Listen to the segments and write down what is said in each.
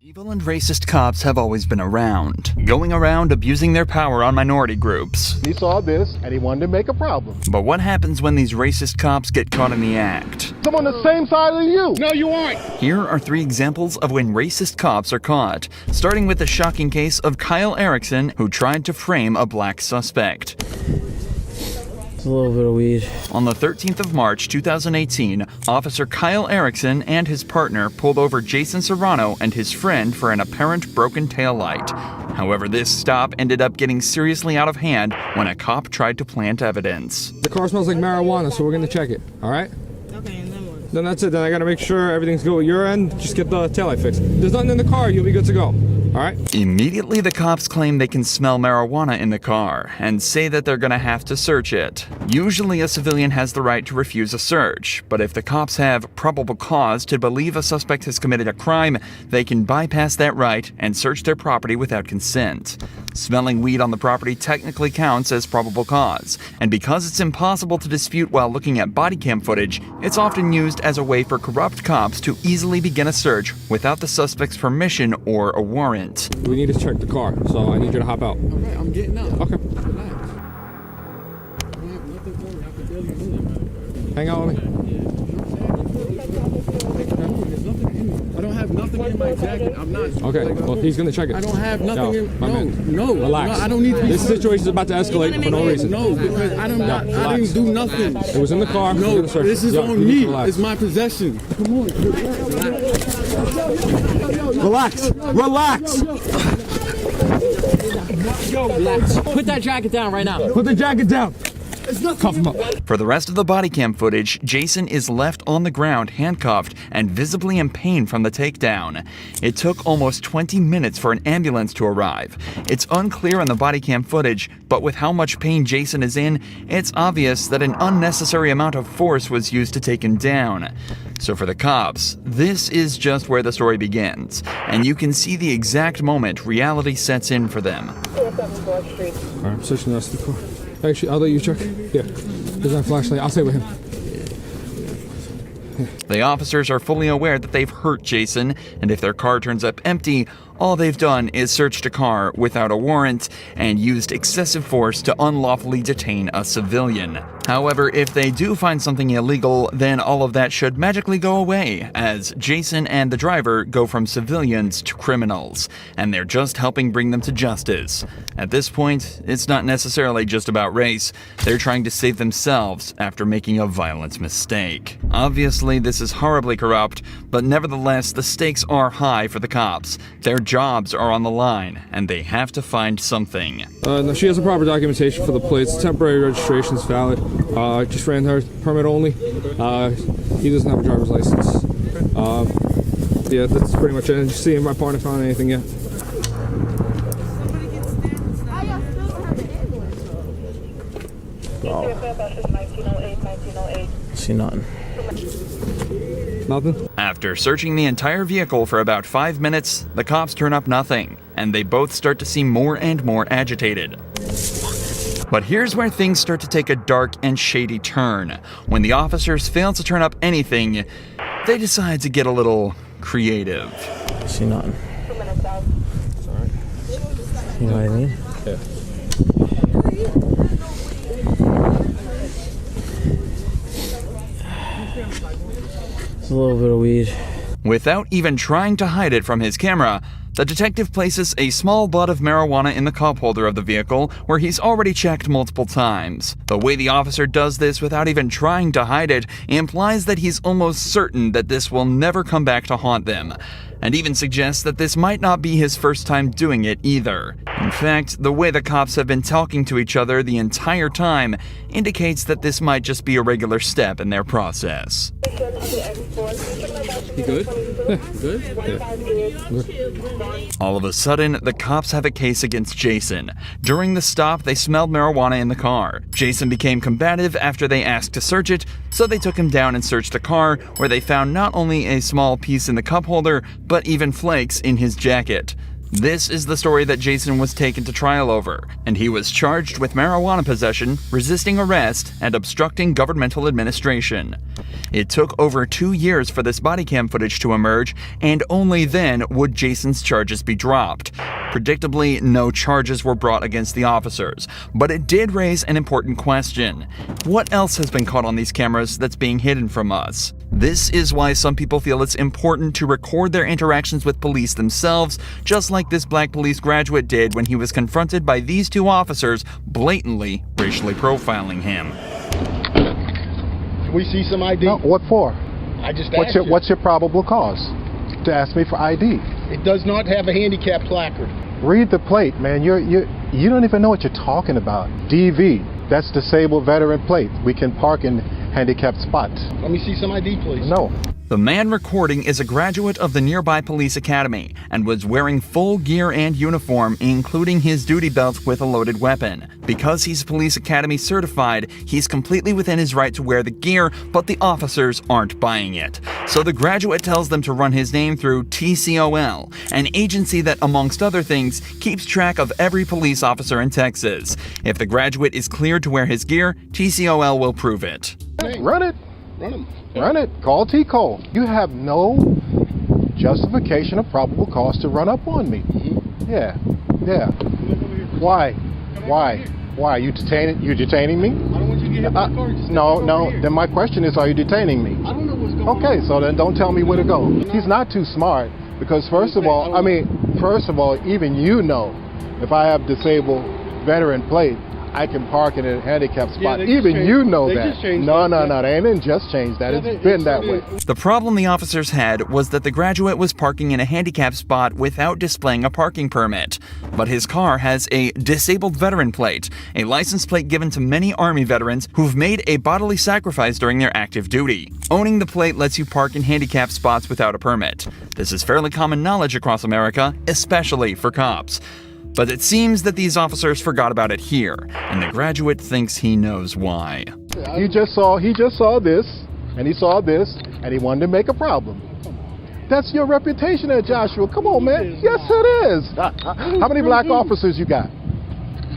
Evil and racist cops have always been around, going around abusing their power on minority groups. He saw this and he wanted to make a problem. But what happens when these racist cops get caught in the act? I'm on the same side as you. No, you aren't. Here are 3 examples of when racist cops are caught, starting with the shocking case of Kyle Erickson, who tried to frame a black suspect. A little bit of weed. On the 13th of March 2018, Officer Kyle Erickson and his partner pulled over Jason Serrano and his friend for an apparent broken taillight. However, this stop ended up getting seriously out of hand when a cop tried to plant evidence. The car smells like marijuana, so we're gonna check it, all right? Okay, and then what? Then that's it. Then I gotta make sure everything's good with your end. Just get the taillight fixed. There's nothing in the car, you'll be good to go. All right? Immediately, the cops claim they can smell marijuana in the car and say that they're gonna have to search it. Usually, a civilian has the right to refuse a search, but if the cops have probable cause to believe a suspect has committed a crime, they can bypass that right and search their property without consent. Smelling weed on the property technically counts as probable cause, and because it's impossible to dispute while looking at body cam footage, it's often used as a way for corrupt cops to easily begin a search without the suspect's permission or a warrant. We need to check the car, so I need you to hop out. All right, I'm getting out. Okay. Relax. I don't have nothing for you. I can barely move. Hang out with me. There's nothing in me. I don't have nothing in my jacket. I'm not. Okay, well, he's gonna check it. I don't have nothing Yo, in. my No, man. no. Relax. No, I don't need to be. This situation's about to escalate for no reason. No, because I didn't do nothing. It was in the car. No, We're gonna search this it. is Yo, on you need me. to relax. It's my possession. Come on. Relax. Relax. Relax. Put that jacket down right now. Put the jacket down. Cuff him up. For the rest of the body cam footage, Jason is left on the ground handcuffed and visibly in pain from the takedown. It took almost 20 minutes for an ambulance to arrive. It's unclear on the body cam footage, but with how much pain Jason is in, it's obvious that an unnecessary amount of force was used to take him down. So for the cops, this is just where the story begins, and you can see the exact moment reality sets in for them. All right, I'm searching the rest of the car. Actually, I'll let you check. Yeah. There's my flashlight. I'll stay with him. The officers are fully aware that they've hurt Jason, and if their car turns up empty, all they've done is searched a car without a warrant and used excessive force to unlawfully detain a civilian. However, if they do find something illegal, then all of that should magically go away, as Jason and the driver go from civilians to criminals, and they're just helping bring them to justice. At this point, it's not necessarily just about race. They're trying to save themselves after making a violent mistake. Obviously, this is horribly corrupt, but nevertheless, the stakes are high for the cops. Their jobs are on the line, and they have to find something. No, she has the proper documentation for the plates. Temporary registration's valid. Just ran her permit only. He doesn't have a driver's license. Yeah, that's pretty much it. Just seeing my partner found anything yet. See nothing. Nothing? After searching the entire vehicle for about 5 minutes, the cops turn up nothing, and they both start to seem more and more agitated. But here's where things start to take a dark and shady turn. When the officers fail to turn up anything, they decide to get a little creative. See nothing. You know what I mean? Yeah. A little bit of weed. Without even trying to hide it from his camera, the detective places a small bud of marijuana in the cup holder of the vehicle where he's already checked multiple times. The way the officer does this without even trying to hide it implies that he's almost certain that this will never come back to haunt them, and even suggests that this might not be his first time doing it either. In fact, the way the cops have been talking to each other the entire time indicates that this might just be a regular step in their process. You good? Good? All of a sudden, the cops have a case against Jason. During the stop, they smelled marijuana in the car. Jason became combative after they asked to search it, so they took him down and searched the car, where they found not only a small piece in the cup holder, but even flakes in his jacket. This is the story that Jason was taken to trial over, and he was charged with marijuana possession, resisting arrest, and obstructing governmental administration. It took over 2 years for this body cam footage to emerge, and only then would Jason's charges be dropped. Predictably, no charges were brought against the officers, but it did raise an important question. What else has been caught on these cameras that's being hidden from us? This is why some people feel it's important to record their interactions with police themselves, just like this black police graduate did when he was confronted by these two officers blatantly racially profiling him. Can we see some ID? No, what for? I just asked you. What's your probable cause to ask me for ID? It does not have a handicap placard. Read the plate, man. You don't even know what you're talking about. DV, that's disabled veteran plate. We can park in handicapped spots. Let me see some ID, please. No. The man recording is a graduate of the nearby police academy and was wearing full gear and uniform, including his duty belt with a loaded weapon. Because he's police academy certified, he's completely within his right to wear the gear, but the officers aren't buying it. So the graduate tells them to run his name through TCOL, an agency that, amongst other things, keeps track of every police officer in Texas. If the graduate is cleared to wear his gear, TCOL will prove it. Run it. Run them. Run it. Call T-Cole. You have no justification of probable cause to run up on me. Yeah. Why? You detaining me? I don't want you to get hit by the car. No. Then my question is, are you detaining me? I don't know what's going on. Okay, so then don't tell me where to go. He's not too smart because first of all, even you know, if I have disabled veteran plate, I can park in a handicapped spot. Even you know that. No, they didn't just change that. It's been that way. The problem the officers had was that the graduate was parking in a handicapped spot without displaying a parking permit. But his car has a disabled veteran plate, a license plate given to many Army veterans who've made a bodily sacrifice during their active duty. Owning the plate lets you park in handicapped spots without a permit. This is fairly common knowledge across America, especially for cops. But it seems that these officers forgot about it here, and the graduate thinks he knows why. He just saw this, and he saw this, and he wanted to make a problem. That's your reputation there, Joshua. Come on, man. Yes, it is. How many black officers you got?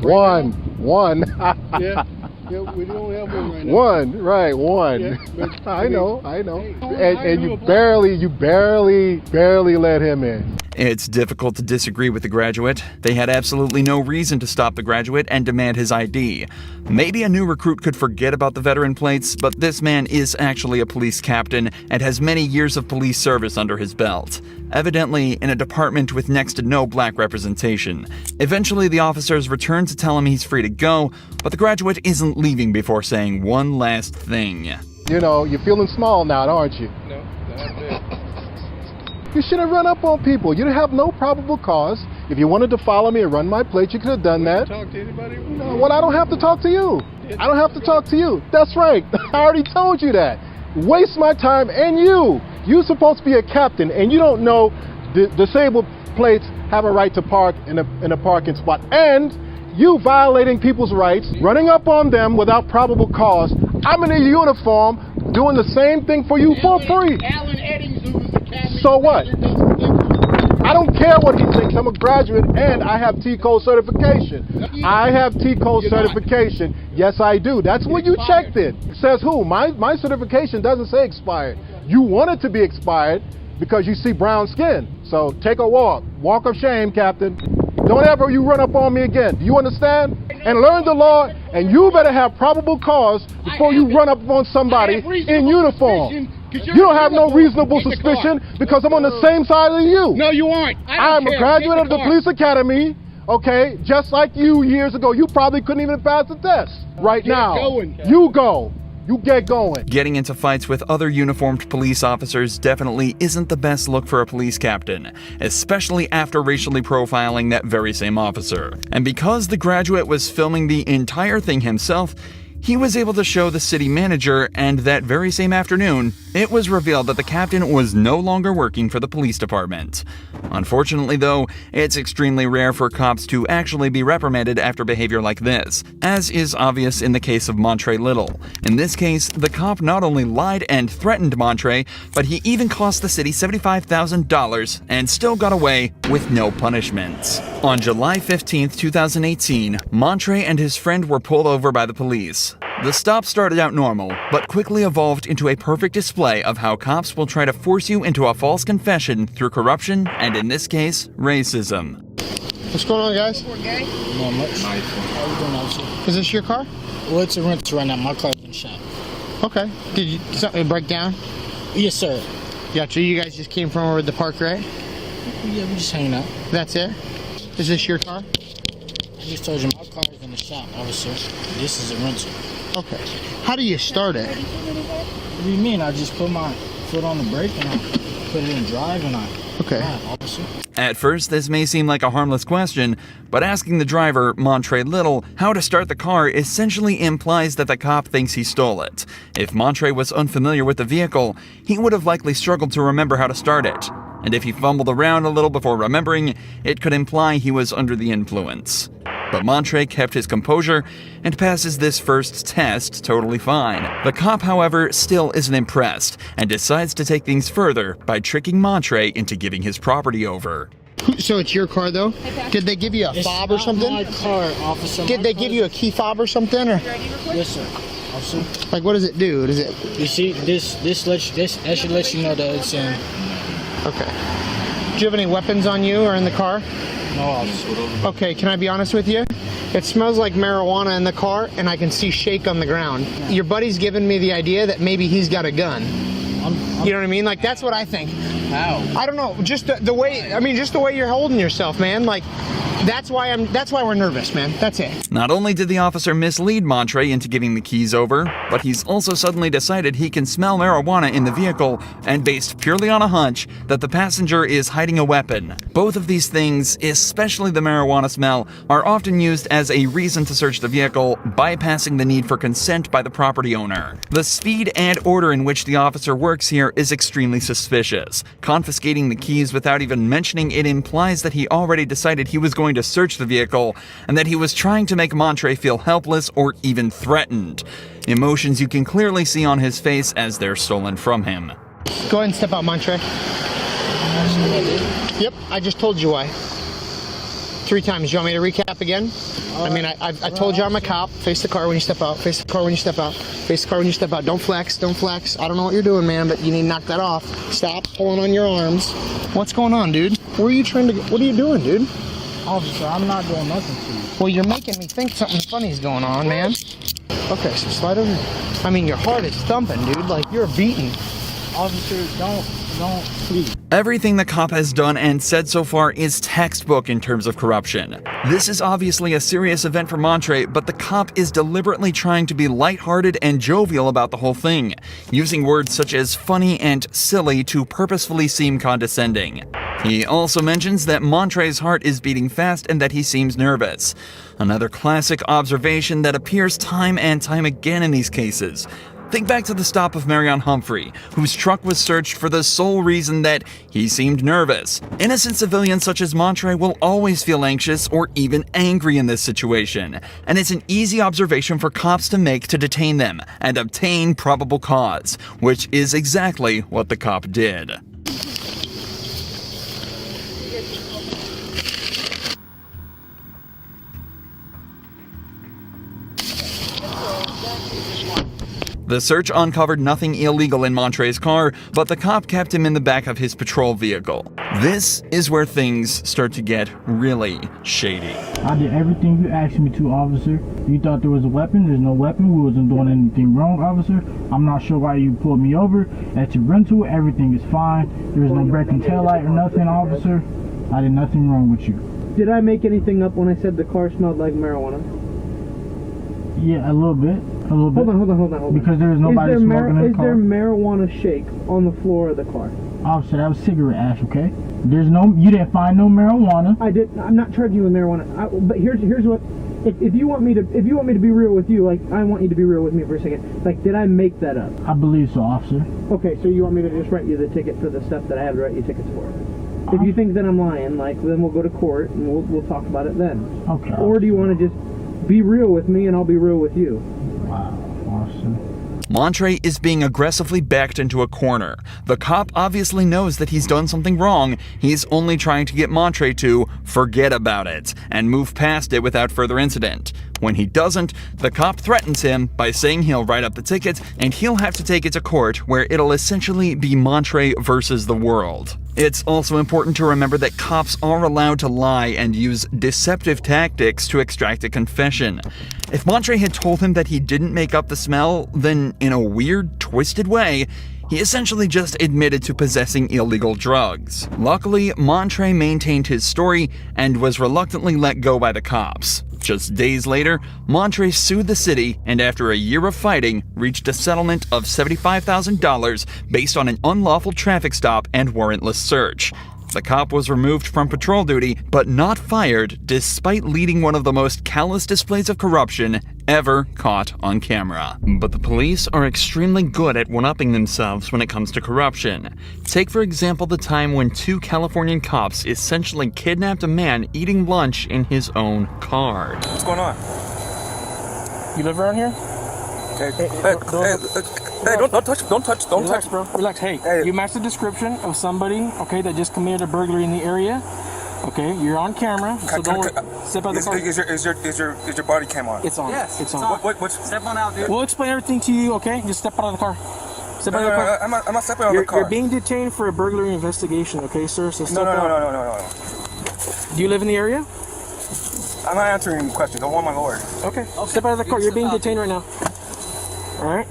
One. Yeah, we don't have one right now. One. Yeah, I know. And you barely let him in. It's difficult to disagree with the graduate. They had absolutely no reason to stop the graduate and demand his ID. Maybe a new recruit could forget about the veteran plates, but this man is actually a police captain and has many years of police service under his belt. Evidently in a department with next to no black representation. Eventually, the officers return to tell him he's free to go, but the graduate isn't leaving before saying one last thing. You know, you're feeling small now, aren't you? No, that's it. You shouldn't run up on people. You have no probable cause. If you wanted to follow me and run my plate, you could have done that. Talk to anybody? No, well, I don't have to talk to you. I don't have to talk to you. That's right. I already told you that. Waste my time and you. You're supposed to be a captain, and you don't know disabled plates have a right to park in a parking spot. And you violating people's rights, running up on them without probable cause. I'm in a uniform doing the same thing for you for free. Alan Eddings, who was the captain. So what? I don't care what he thinks. I'm a graduate and I have T-Code certification. I have T-Code certification. Yes, I do. That's what you checked it. It says who? My certification doesn't say expired. You want it to be expired because you see brown skin. So take a walk. Walk of shame, Captain. Don't ever you run up on me again. Do you understand? And learn the law, and you better have probable cause before you run up on somebody in uniform. You don't have no reasonable suspicion because I'm on the same side as you. No, you aren't. I'm a graduate of the police academy, okay? Just like you years ago. You probably couldn't even pass the test. Right now, you go. You get going. Getting into fights with other uniformed police officers definitely isn't the best look for a police captain, especially after racially profiling that very same officer. And because the graduate was filming the entire thing himself, He was able to show the city manager, and that very same afternoon, it was revealed that the captain was no longer working for the police department. Unfortunately, though, it's extremely rare for cops to actually be reprimanded after behavior like this, as is obvious in the case of Montre Little. In this case, the cop not only lied and threatened Montre, but he even cost the city $75,000 and still got away with no punishments. On July 15, 2018, Montre and his friend were pulled over by the police. The stop started out normal, but quickly evolved into a perfect display of how cops will try to force you into a false confession through corruption and, in this case, racism. What's going on, guys? Not much. How you doing, officer? Is this your car? Well, it's a rental right now. My car's been shot. Okay. Did something break down? Yes, sir. Gotcha. You guys just came from over at the park, right? Yeah, we just hanging out. That's it? Is this your car? I just told you my car's in the shop, officer. This is a rental. Okay. How do you start it? What do you mean? I just put my foot on the brake and I put it in drive and I Okay. drive, officer. At first, this may seem like a harmless question, but asking the driver, Montre Little, how to start the car essentially implies that the cop thinks he stole it. If Montre was unfamiliar with the vehicle, he would have likely struggled to remember how to start it. And if he fumbled around a little before remembering, it could imply he was under the influence. But Montre kept his composure and passes this first test totally fine. The cop, however, still isn't impressed and decides to take things further by tricking Montre into giving his property over. So it's your car, though? Did they give you a It's fob or not something? my car, officer. Did they give you a key fob or something? Or Yes, sir. Officer. like, what does it do? Does it? You see, this that should let you know that it's in. Okay. Do you have any weapons on you or in the car? No, officer. Okay, can I be honest with you? It smells like marijuana in the car, and I can see shake on the ground. Your buddy's giving me the idea that maybe he's got a gun. You know what I mean? Like, that's what I think. How? I don't know. Just the way. I mean, just the way you're holding yourself, man. Like, that's why we're nervous, man. That's it. Not only did the officer mislead Montre into giving the keys over, but he's also suddenly decided he can smell marijuana in the vehicle and based purely on a hunch that the passenger is hiding a weapon. Both of these things, especially the marijuana smell, are often used as a reason to search the vehicle, bypassing the need for consent by the property owner. The speed and order in which the officer works here is extremely suspicious. Confiscating the keys without even mentioning it implies that he already decided he was going to search the vehicle and that he was trying to make Montre feel helpless or even threatened. Emotions you can clearly see on his face as they're stolen from him. Go ahead and step out, Montre. Yep, I just told you why. 3 times. You want me to recap again? I mean, I told you I'm a cop. Face the car when you step out. Face the car when you step out. Face the car when you step out. Don't flex. Don't flex. I don't know what you're doing, man, but you need to knock that off. Stop pulling on your arms. What's going on, dude? Where are you trying to go? What are you doing, dude? Officer, I'm not doing nothing to you. Well, you're making me think something funny's going on, man. Okay, so slide over here. I mean, your heart is thumping, dude. Like, you're beating. Officer, don't, please. Everything the cop has done and said so far is textbook in terms of corruption. This is obviously a serious event for Montre, but the cop is deliberately trying to be lighthearted and jovial about the whole thing, using words such as funny and silly to purposefully seem condescending. He also mentions that Montre's heart is beating fast and that he seems nervous. Another classic observation that appears time and time again in these cases. Think back to the stop of Marion Humphrey, whose truck was searched for the sole reason that he seemed nervous. Innocent civilians such as Montre will always feel anxious or even angry in this situation, and it's an easy observation for cops to make to detain them and obtain probable cause, which is exactly what the cop did. The search uncovered nothing illegal in Montre's car, but the cop kept him in the back of his patrol vehicle. This is where things start to get really shady. I did everything you asked me to, officer. You thought there was a weapon. There's no weapon. We wasn't doing anything wrong, officer. I'm not sure why you pulled me over. At your rental, everything is fine. There was no breaking taillight or nothing, officer. I did nothing wrong with you. Did I make anything up when I said the car smelled like marijuana? Yeah, a little bit. A little bit. Hold on. Because there was nobody smoking in the car. Is there marijuana shake on the floor of the car? Officer, that was cigarette ash, okay? You didn't find no marijuana. I'm not charging you with marijuana. But here's what if you want me to be real with you, like I want you to be real with me for a second. Like, did I make that up? I believe so, officer. Okay, so you want me to just write you the ticket for the stuff that I have to write you tickets for? If you think that I'm lying, like, then we'll go to court and we'll talk about it then. Okay. Or do you want to just be real with me and I'll be real with you? Wow, officer. Montre is being aggressively backed into a corner. The cop obviously knows that he's done something wrong. He's only trying to get Montre to forget about it and move past it without further incident. When he doesn't, the cop threatens him by saying he'll write up the ticket and he'll have to take it to court, where it'll essentially be Montre versus the world. It's also important to remember that cops are allowed to lie and use deceptive tactics to extract a confession. If Montre had told him that he didn't make up the smell, then in a weird, twisted way, he essentially just admitted to possessing illegal drugs. Luckily, Montre maintained his story and was reluctantly let go by the cops. Just days later, Montre sued the city and after a year of fighting, reached a settlement of $75,000 based on an unlawful traffic stop and warrantless search. The cop was removed from patrol duty, but not fired, despite leading one of the most callous displays of corruption ever caught on camera. But the police are extremely good at one-upping themselves when it comes to corruption. Take, for example, the time when 2 Californian cops essentially kidnapped a man eating lunch in his own car. What's going on? You live around here? Hey, don't touch, bro. Relax. Hey, you match the description of somebody, okay, that just committed a burglary in the area. Okay, you're on camera, so don't step out of the car. Is your body cam on? It's on. Yes, it's on. What? Step on out, dude. We'll explain everything to you, okay? Just step out of the car. Step out of the car. I'm not stepping out of the car. You're being detained for a burglary investigation, okay, sir? So step out. No. Do you live in the area? I'm not answering questions. I want my lawyer. Okay. Step out of the car. You're being detained right now. All right.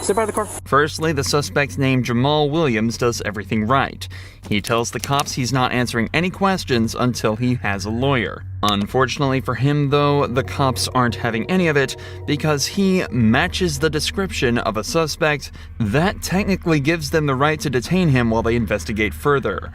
Step out of the car. Firstly, the suspect named Jamal Williams does everything right. He tells the cops he's not answering any questions until he has a lawyer. Unfortunately for him, though, the cops aren't having any of it because he matches the description of a suspect that technically gives them the right to detain him while they investigate further.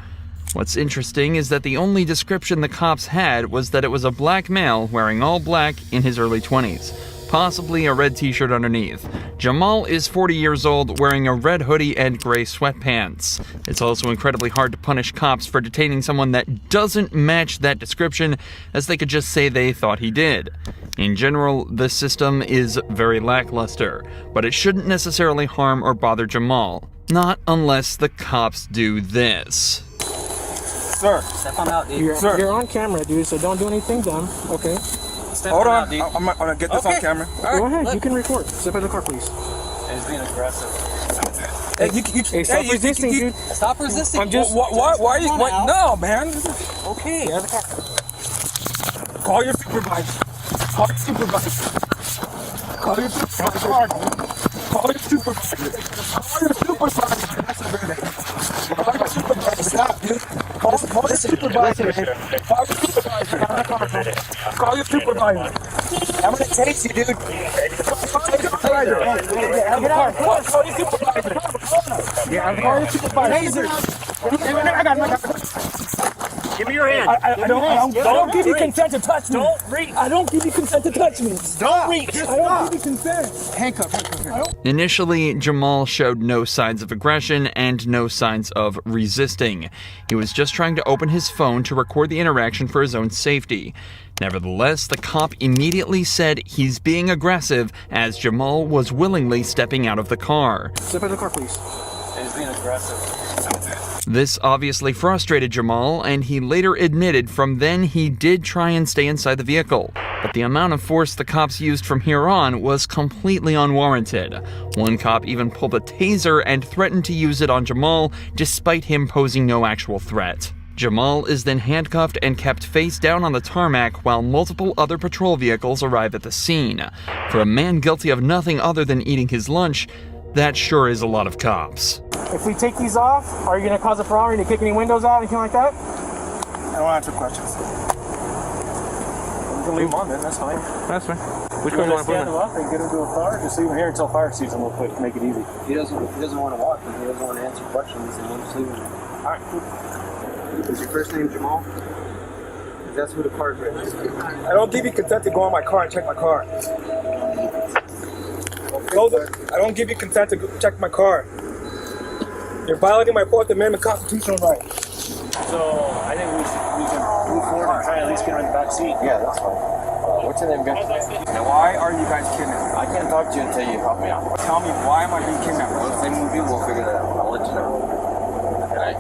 What's interesting is that the only description the cops had was that it was a black male wearing all black in his early 20s. Possibly a red t-shirt underneath. Jamal is 40 years old, wearing a red hoodie and gray sweatpants. It's also incredibly hard to punish cops for detaining someone that doesn't match that description, as they could just say they thought he did. In general, the system is very lackluster, but it shouldn't necessarily harm or bother Jamal. Not unless the cops do this. Sir. Step on out, dude. You're on camera, dude, so don't do anything dumb, okay? Hold on, I'm gonna get this on camera. Go ahead, you can record. Step out of the car, please. He's being aggressive. Hey, stop resisting, dude. Stop resisting. I'm just. Why are you? No, man. Okay. Out of the car. Call your supervisor. Call your supervisor. Call your supervisor. Call your supervisor. Call your supervisor. Stop, dude. Call your supervisor. Call your supervisor. Call your supervisor. I'm gonna chase you, dude. Call your supervisor. Get out of the car. Call your supervisor. Yeah, call your supervisor. I got Give me your hand. I don't give you consent to touch me. Don't reach. I don't give you consent to touch me. Don't reach. I don't give you consent. Handcuff. Initially, Jamal showed no signs of aggression and no signs of resisting. He was just trying to open his phone to record the interaction for his own safety. Nevertheless, the cop immediately said he's being aggressive as Jamal was willingly stepping out of the car. Step out of the car, please. He's being aggressive. This obviously frustrated Jamal, and he later admitted from then he did try and stay inside the vehicle. But the amount of force the cops used from here on was completely unwarranted. One cop even pulled a taser and threatened to use it on Jamal, despite him posing no actual threat. Jamal is then handcuffed and kept face down on the tarmac while multiple other patrol vehicles arrive at the scene. For a man guilty of nothing other than eating his lunch, that sure is a lot of cops. If we take these off, are you going to cause a problem? Are you going to kick any windows out, anything like that? I don't answer questions. You can leave them on then, that's fine. That's fine. Which one do you want to stand him up and get him to a car? Just leave him here until fire sees him real quick, make it easy. He doesn't want to walk, and he doesn't want to answer questions, and we'll just leave him there. Alright, cool. Is your first name Jamal? That's who the car's registered. I don't give you consent to go in my car and check my car. I don't give you consent to check my car. You're violating my Fourth Amendment constitutional right. So I think we can move forward and try at least get her in the back seat. Yeah, that's fine. What's your name, guys? Now, why are you guys kidnapped? I can't talk to you until you help me out. Tell me, why am I being kidnapped? Once they move you, we'll figure that out. I'll let you know. Okay.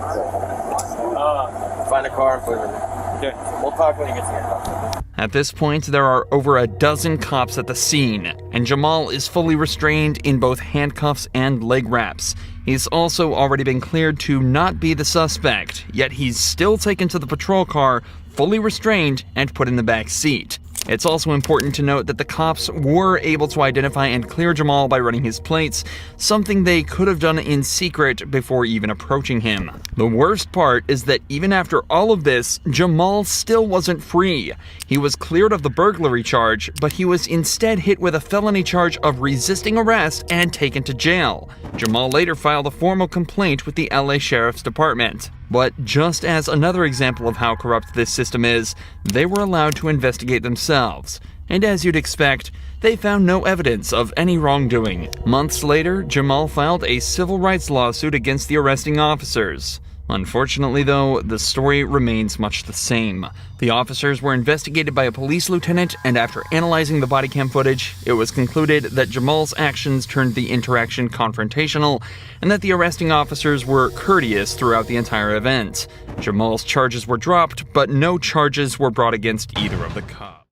Find a car and put it in there. Okay. We'll talk when you get to here. At this point, there are over a dozen cops at the scene, and Jamal is fully restrained in both handcuffs and leg wraps. He's also already been cleared to not be the suspect, yet he's still taken to the patrol car, fully restrained, and put in the back seat. It's also important to note that the cops were able to identify and clear Jamal by running his plates, something they could have done in secret before even approaching him. The worst part is that even after all of this, Jamal still wasn't free. He was cleared of the burglary charge, but he was instead hit with a felony charge of resisting arrest and taken to jail. Jamal later filed a formal complaint with the LA Sheriff's Department. But just as another example of how corrupt this system is, they were allowed to investigate themselves. And as you'd expect, they found no evidence of any wrongdoing. Months later, Jamal filed a civil rights lawsuit against the arresting officers. Unfortunately, though, the story remains much the same. The officers were investigated by a police lieutenant, and after analyzing the body cam footage, it was concluded that Jamal's actions turned the interaction confrontational, and that the arresting officers were courteous throughout the entire event. Jamal's charges were dropped, but no charges were brought against either of the cops.